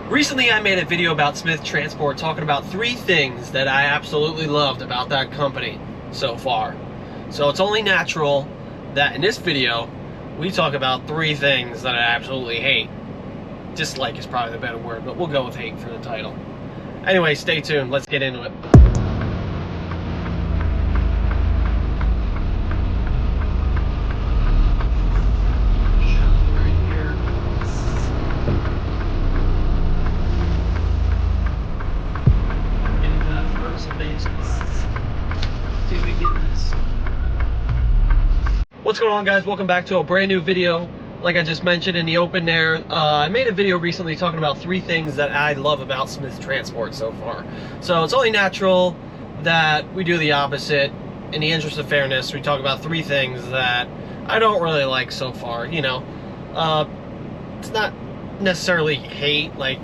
Recently I made a video about Smith Transport talking about 3 things that I absolutely loved about that company so far. So it's only natural that in this video we talk about 3 things that I absolutely hate. Dislike is probably the better word, but we'll go with hate for the title. Anyway, stay tuned. Let's get into it. What's going on, guys? Welcome back to a brand new video. Like I just mentioned in the open there, I made a video recently talking about 3 things that I love about Smith Transport so far. So it's only natural that we do the opposite. In the interest of fairness, we talk about 3 things that I don't really like so far. You know, it's not necessarily hate. Like,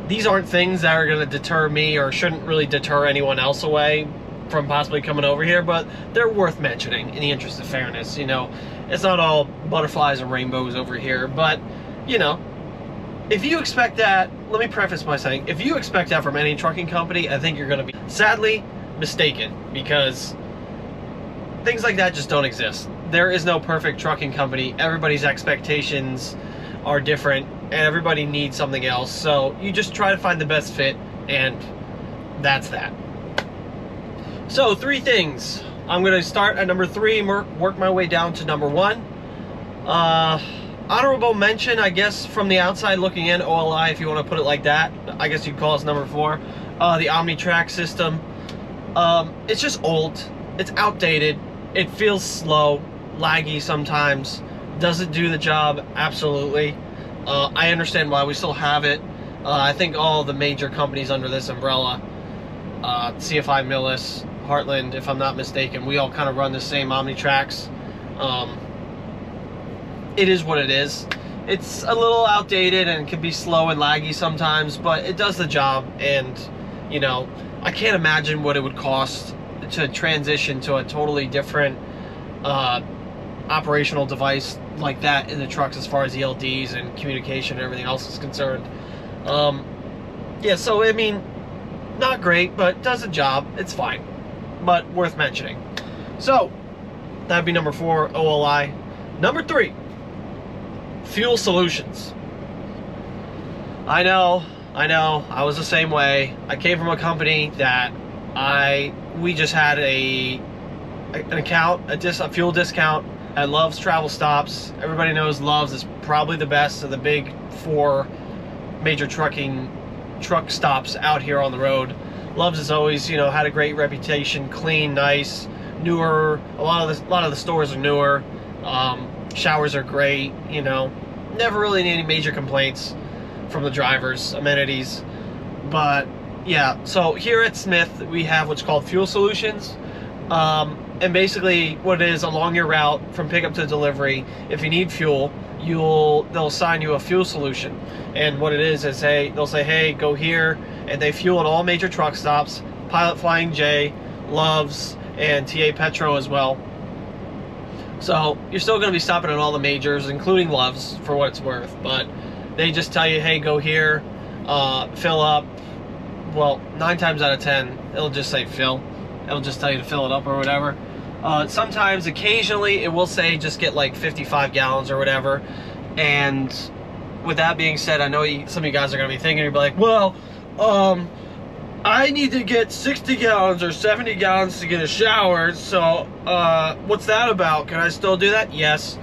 these aren't things that are going to deter me or shouldn't really deter anyone else away from possibly coming over here, but they're worth mentioning in the interest of fairness. You know, it's not all butterflies and rainbows over here, but you know, if you expect that, let me preface by saying, if you expect that from any trucking company, I think you're going to be sadly mistaken, because things like that just don't exist. There is no perfect trucking company. Everybody's expectations are different and everybody needs something else, so you just try to find the best fit, and that's that. So 3 things. I'm going to start at number 3, work my way down to number 1. Honorable mention, I guess, from the outside looking in, OLI, if you want to put it like that. I guess you'd call us number 4. The OmniTrack system. It's just old. It's outdated. It feels slow, laggy sometimes. Doesn't do the job, absolutely. I understand why we still have it. I think all the major companies under this umbrella, CFI Millis, Heartland, if I'm not mistaken, we all kind of run the same OmniTracks. It is what it is. It's a little outdated and can be slow and laggy sometimes, but it does the job. And you know, I can't imagine what it would cost to transition to a totally different operational device like that in the trucks as far as ELDs and communication and everything else is concerned. Yeah, so I mean, not great, but does the job. It's fine, but worth mentioning. So that'd be number 4, OLI. Number 3, Fuel Solutions. I know, I was the same way. I came from a company that we just had an account, a fuel discount at Love's Travel Stops. Everybody knows Love's is probably the best of the big 4 major truck stops out here on the road. Love's has always, you know, had a great reputation, clean, nice, newer. A lot of the stores are newer. Showers are great. You know, never really any major complaints from the drivers. Amenities, but yeah. So here at Smith, we have what's called Fuel Solutions, and basically what it is, along your route from pickup to delivery, if you need fuel, they'll assign you a fuel solution. And what it is hey, they'll say, hey, go here, and they fuel at all major truck stops, Pilot Flying J, Love's, and TA Petro as well. So you're still going to be stopping at all the majors, including Love's, for what it's worth. But they just tell you, hey, go here, fill up. Well, 9 times out of 10, it'll just say fill. It'll just tell you to fill it up or whatever. Sometimes, occasionally, it will say just get like 55 gallons or whatever. And with that being said, I know some of you guys are going to be thinking, you'll be like, well, I need to get 60 gallons or 70 gallons to get a shower, so what's that about? Can I still do that? Yes.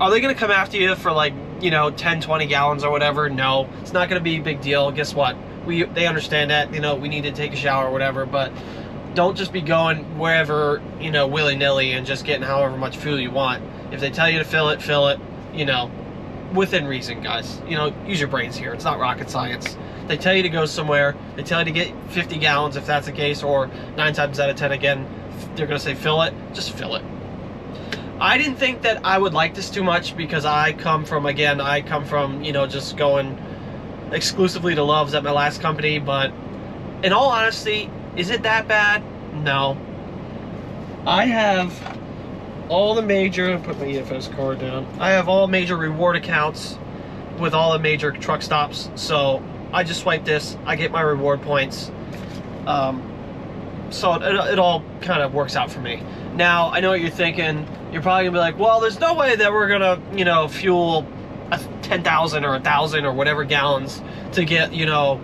Are they going to come after you for, like, you know, 10, 20 gallons or whatever? No. It's not going to be a big deal. Guess what? They understand that, you know, we need to take a shower or whatever, but don't just be going wherever, you know, willy-nilly and just getting however much fuel you want. If they tell you to fill it, you know, within reason, guys. You know, use your brains here. It's not rocket science. They tell you to go somewhere, they tell you to get 50 gallons if that's the case, or 9 times out of 10 again, they're going to say fill it, just fill it. I didn't think that I would like this too much, because I come from, you know, just going exclusively to Love's at my last company, but in all honesty, is it that bad? No. I have all the major, put my EFS card down, I have all major reward accounts with all the major truck stops, so I just swipe this, I get my reward points. So it all kind of works out for me. Now, I know what you're thinking. You're probably gonna be like, well, there's no way that we're gonna, you know, fuel 10,000 or 1,000 or whatever gallons to get, you know,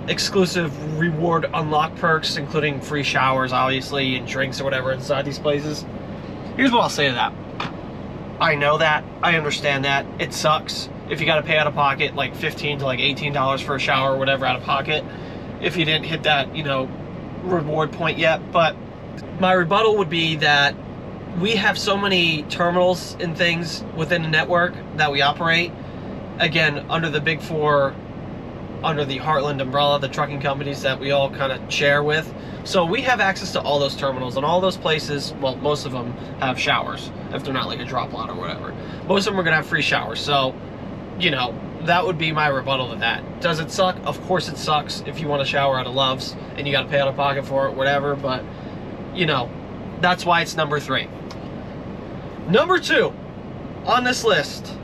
exclusive reward unlock perks, including free showers, obviously, and drinks or whatever inside these places. Here's what I'll say to that. I know that. I understand that. It sucks if you got to pay out of pocket like $15 to like $18 for a shower or whatever out of pocket if you didn't hit that, you know, reward point yet. But my rebuttal would be that we have so many terminals and things within the network that we operate, again, under the big four, under the Heartland umbrella, the trucking companies that we all kind of share with. So we have access to all those terminals, and all those places, well, most of them have showers, if they're not like a drop lot or whatever. Most of them are gonna have free showers. So, you know, that would be my rebuttal to that. Does it suck? Of course it sucks if you want to shower out of Love's and you gotta pay out of pocket for it, whatever, but, you know, that's why it's number 3. Number 2 on this list,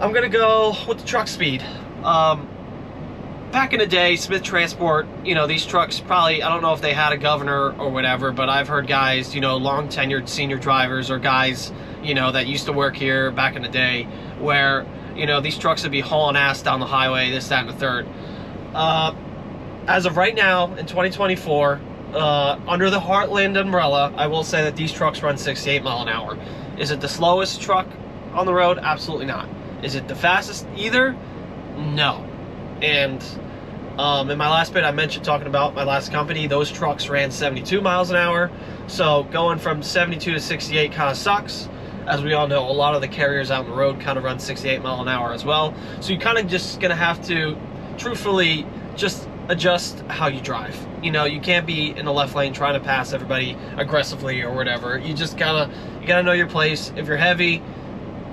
I'm gonna go with the truck speed. Back in the day, Smith Transport, you know, these trucks probably, I don't know if they had a governor or whatever, but I've heard guys, you know, long tenured senior drivers or guys, you know, that used to work here back in the day where, you know, these trucks would be hauling ass down the highway, this, that, and the third. As of right now, in 2024, under the Heartland umbrella, I will say that these trucks run 68 mile an hour. Is it the slowest truck on the road? Absolutely not. Is it the fastest either? No. And in my last bit, I mentioned talking about my last company, those trucks ran 72 miles an hour. So going from 72 to 68 kind of sucks. As we all know, a lot of the carriers out on the road kind of run 68 mile an hour as well. So you kind of just gonna have to, truthfully, just adjust how you drive. You know, you can't be in the left lane trying to pass everybody aggressively or whatever. You just gotta know your place. If you're heavy,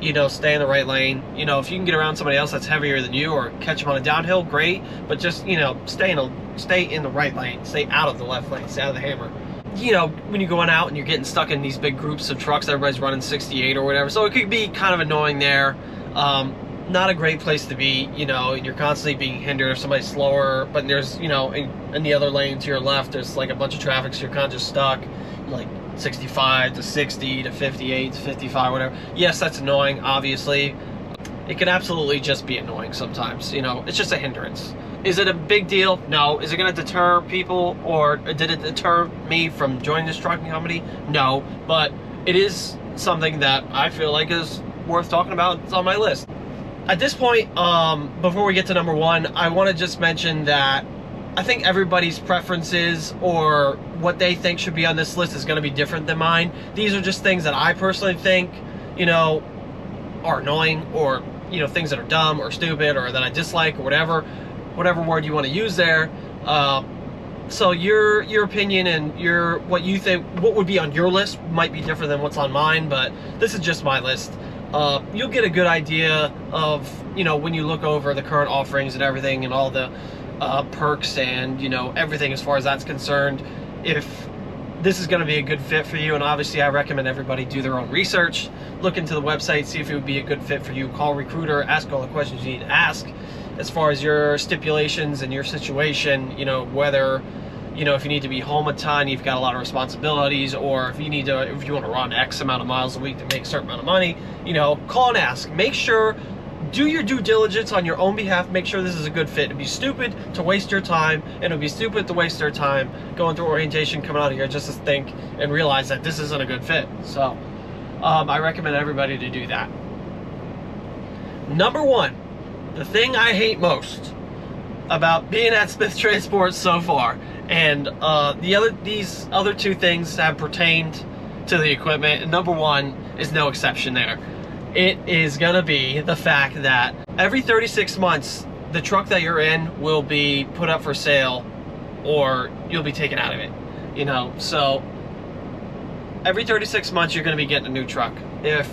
you know, stay in the right lane. You know, if you can get around somebody else that's heavier than you or catch them on a downhill, great. But just, you know, stay in the right lane. Stay out of the left lane. Stay out of the hammer. You know, when you're going out and you're getting stuck in these big groups of trucks, everybody's running 68 or whatever. So it could be kind of annoying there. Not a great place to be, you know, and you're constantly being hindered if somebody's slower, but there's, you know, in the other lane to your left, there's like a bunch of traffic, so you're kind of just stuck, like 65 to 60 to 58 to 55, whatever. Yes, that's annoying, obviously. It can absolutely just be annoying sometimes, you know, it's just a hindrance. Is it a big deal? No. Is it going to deter people, or did it deter me from joining this trucking company? No, but it is something that I feel like is worth talking about. It's on my list. At this point, before we get to number 1, I want to just mention that I think everybody's preferences or what they think should be on this list is going to be different than mine. These are just things that I personally think, you know, are annoying, or, you know, things that are dumb or stupid or that I dislike or whatever word you want to use there. So your opinion and what you think, what would be on your list might be different than what's on mine, but this is just my list. You'll get a good idea of, you know, when you look over the current offerings and everything and all the perks and, you know, everything as far as that's concerned, if this is going to be a good fit for you. And obviously I recommend everybody do their own research, look into the website, see if it would be a good fit for you, call a recruiter, ask all the questions you need to ask as far as your stipulations and your situation, you know, whether, you know, if you need to be home a ton, you've got a lot of responsibilities, or if you want to run X amount of miles a week to make a certain amount of money, you know, call and ask. Make sure, do your due diligence on your own behalf, make sure this is a good fit. It'd be stupid to waste your time, and it'd be stupid to waste their time going through orientation, coming out of here just to think and realize that this isn't a good fit. So, I recommend everybody to do that. Number 1, the thing I hate most about being at Smith Transport so far, and these other 2 things have pertained to the equipment, and number 1 is no exception there. It is gonna be the fact that every 36 months, the truck that you're in will be put up for sale, or you'll be taken out of it. You know, so every 36 months you're gonna be getting a new truck. If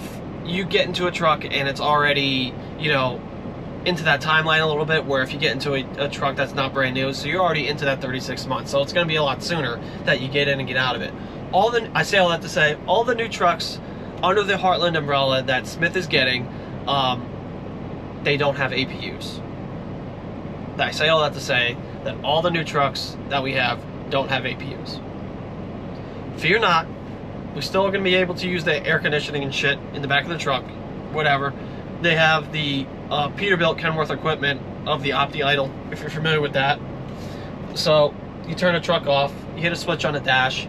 you get into a truck and it's already, you know, into that timeline a little bit, where if you get into a truck that's not brand new, so you're already into that 36 months, so it's going to be a lot sooner that you get in and get out of it. I say all that to say, all the new trucks under the Heartland umbrella that Smith is getting, they don't have APUs. I say all that to say that all the new trucks that we have don't have APUs. Fear not, we're still going to be able to use the air conditioning and shit in the back of the truck, whatever. They have the Peterbilt Kenworth equipment of the OptiIdle, if you're familiar with that. So you turn the truck off, you hit a switch on the dash,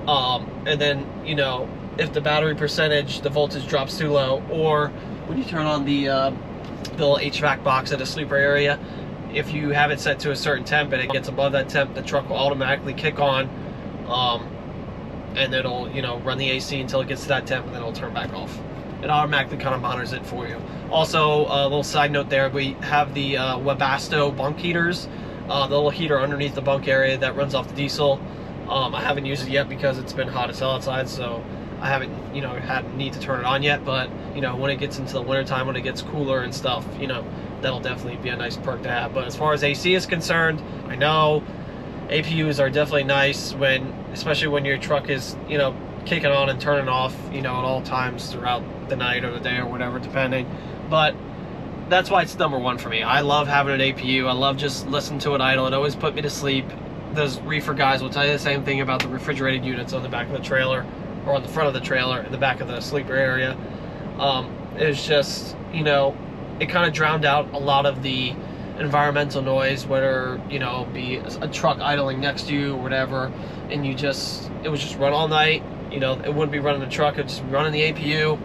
and then, you know, if the battery percentage, the voltage drops too low, or when you turn on the little HVAC box at a sleeper area, if you have it set to a certain temp and it gets above that temp, the truck will automatically kick on, and it'll, you know, run the AC until it gets to that temp, and then it'll turn back off. It automatically kind of monitors it for you. Also, a little side note there, we have the Webasto bunk heaters, the little heater underneath the bunk area that runs off the diesel. I haven't used it yet because it's been hot as hell outside, so I haven't, you know, had need to turn it on yet. But, you know, when it gets into the winter time, when it gets cooler and stuff, you know, that'll definitely be a nice perk to have. But as far as AC is concerned, I know APUs are definitely nice when, especially when your truck is, you know, kicking on and turning off, you know, at all times throughout the night or the day or whatever, depending. But that's why it's number one for me. I love having an APU. I love just listening to it idle. It always put me to sleep. Those reefer guys will tell you the same thing about the refrigerated units on the back of the trailer, or on the front of the trailer, in the back of the sleeper area. It's just, you know, it kind of drowned out a lot of the environmental noise, whether, you know, be a truck idling next to you or whatever, and you just, it would just run all night. You know, it wouldn't be running the truck, it would just be running the APU,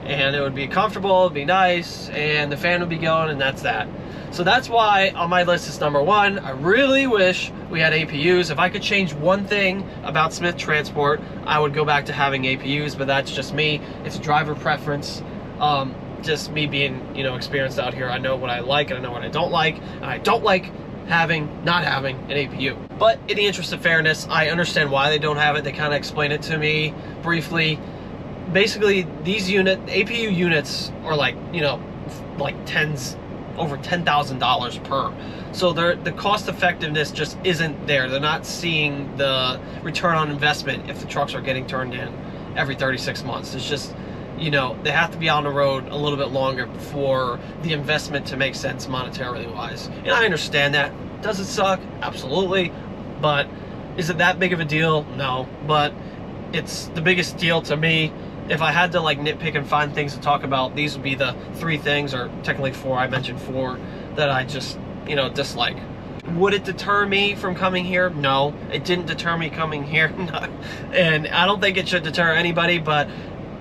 and it would be comfortable, it'd be nice, and the fan would be going, and that's that. So that's why on my list is number one. I really wish we had APUs. If I could change one thing about Smith Transport, I would go back to having APUs, but that's just me. It's a driver preference. Just me being, you know, experienced out here. I know what I like and I know what I don't like, and I don't like not having an APU. But in the interest of fairness, I understand why they don't have it. They kind of explained it to me briefly. Basically, these APU units are like, you know, like over $10,000 per. So the cost effectiveness just isn't there. They're not seeing the return on investment if the trucks are getting turned in every 36 months. It's just, you know, they have to be on the road a little bit longer for the investment to make sense monetarily wise. And I understand that. Does it suck? Absolutely. But is it that big of a deal? No. But it's the biggest deal to me. If I had to like nitpick and find things to talk about, these would be the 3 things, or technically 4, I mentioned 4, that I just, you know, dislike. Would it deter me from coming here? No. It didn't deter me coming here. No. And I don't think it should deter anybody, but,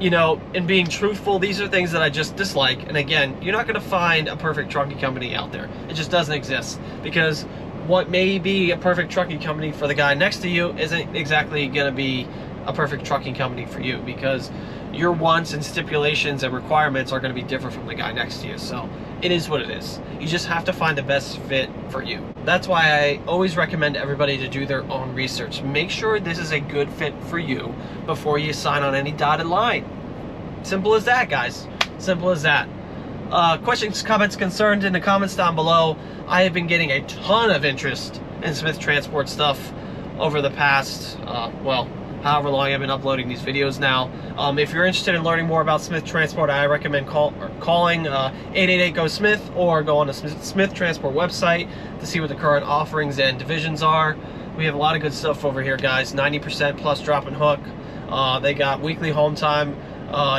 you know, in being truthful, these are things that I just dislike. And again, you're not going to find a perfect trucking company out there. It just doesn't exist. Because what may be a perfect trucking company for the guy next to you isn't exactly going to be a perfect trucking company for you, because your wants and stipulations and requirements are going to be different from the guy next to you. So it is what it is. You just have to find the best fit for you. That's why I always recommend everybody to do their own research. Make sure this is a good fit for you before you sign on any dotted line. Simple as that, guys. Simple as that. Questions, comments, concerns in the comments down below. I have been getting a ton of interest in Smith Transport stuff over the past, well, however long I've been uploading these videos now. If you're interested in learning more about Smith Transport, I recommend calling 888-GO-SMITH, or go on the Smith Transport website to see what the current offerings and divisions are. We have a lot of good stuff over here, guys. 90% plus drop and hook. They got weekly home time.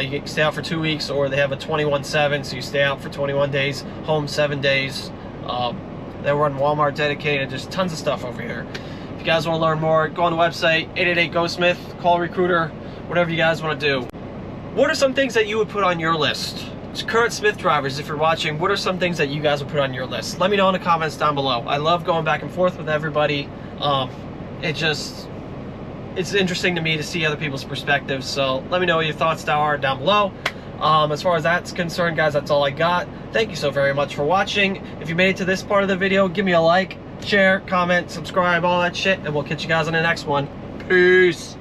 You can stay out for 2 weeks, or they have a 21/7, so you stay out for 21 days, home 7 days. They run Walmart dedicated. There's tons of stuff over here. If you guys want to learn more, go on the website, 888-GO-SMITH, call a recruiter, whatever you guys want to do. What are some things that you would put on your list? Current Smith drivers, if you're watching, what are some things that you guys would put on your list? Let me know in the comments down below. I love going back and forth with everybody. It's interesting to me to see other people's perspectives, so let me know what your thoughts are down below. As far as that's concerned, guys, that's all I got. Thank you so very much for watching. If you made it to this part of the video, give me a like, share, comment, subscribe, all that shit, and we'll catch you guys on the next one. Peace.